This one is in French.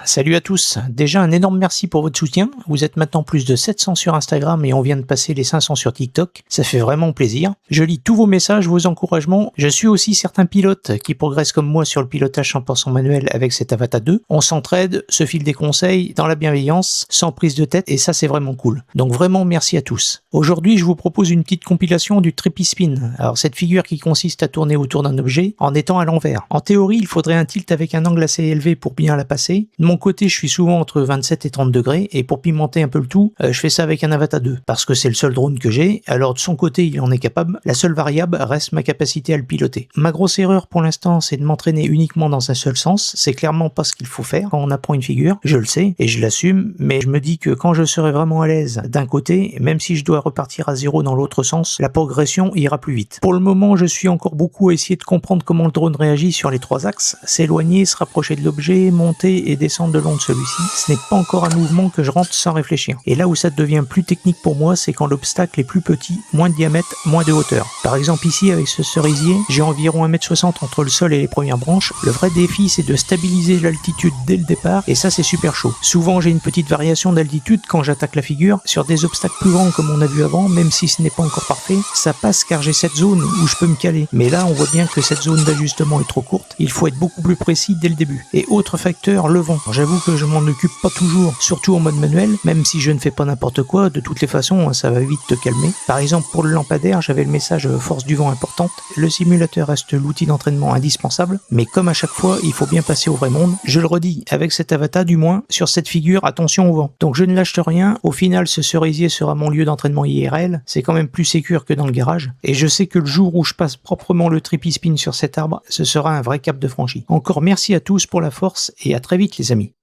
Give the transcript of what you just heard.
Salut à tous. Déjà un énorme merci pour votre soutien. Vous êtes maintenant plus de 700 sur Instagram et on vient de passer les 500 sur TikTok. Ça fait vraiment plaisir. Je lis tous vos messages, vos encouragements. Je suis aussi certains pilotes qui progressent comme moi sur le pilotage 100% manuel avec cet Avata 2. On s'entraide, se file des conseils dans la bienveillance, sans prise de tête et ça c'est vraiment cool. Donc vraiment merci à tous. Aujourd'hui je vous propose une petite compilation du Trippy Spin. Alors cette figure qui consiste à tourner autour d'un objet en étant à l'envers. En théorie il faudrait un tilt avec un angle assez élevé pour bien la passer. De mon côté, je suis souvent entre 27 et 30 degrés, et pour pimenter un peu le tout, je fais ça avec un Avata 2, parce que c'est le seul drone que j'ai, alors de son côté, il en est capable. La seule variable reste ma capacité à le piloter. Ma grosse erreur pour l'instant, c'est de m'entraîner uniquement dans un seul sens. C'est clairement pas ce qu'il faut faire quand on apprend une figure. Je le sais, et je l'assume, mais je me dis que quand je serai vraiment à l'aise d'un côté, même si je dois repartir à zéro dans l'autre sens, la progression ira plus vite. Pour le moment, je suis encore beaucoup à essayer de comprendre comment le drone réagit sur les trois axes, s'éloigner, se rapprocher de l'objet, monter et descendre de long de celui-ci. Ce n'est pas encore un mouvement que je rentre sans réfléchir. Et là où ça devient plus technique pour moi, c'est quand l'obstacle est plus petit, moins de diamètre, moins de hauteur. Par exemple ici avec ce cerisier, j'ai environ 1,60 m entre le sol et les premières branches. Le vrai défi c'est de stabiliser l'altitude dès le départ et ça c'est super chaud. Souvent j'ai une petite variation d'altitude quand j'attaque la figure. Sur des obstacles plus grands comme on a vu avant, même si ce n'est pas encore parfait, ça passe car j'ai cette zone où je peux me caler. Mais là on voit bien que cette zone d'ajustement est trop courte. Il faut être beaucoup plus précis dès le début. Et autre facteur, le vent. J'avoue que je m'en occupe pas toujours, surtout en mode manuel, même si je ne fais pas n'importe quoi, de toutes les façons ça va vite te calmer. Par exemple pour le lampadaire, j'avais le message force du vent importante. Le simulateur reste l'outil d'entraînement indispensable, mais comme à chaque fois, il faut bien passer au vrai monde. Je le redis, avec cet Avata du moins, sur cette figure, attention au vent. Donc je ne lâche rien, au final ce cerisier sera mon lieu d'entraînement IRL, c'est quand même plus sécure que dans le garage, et je sais que le jour où je passe proprement le Trippy Spin sur cet arbre, ce sera un vrai cap de franchi. Encore merci à tous pour la force, et à très vite les amis.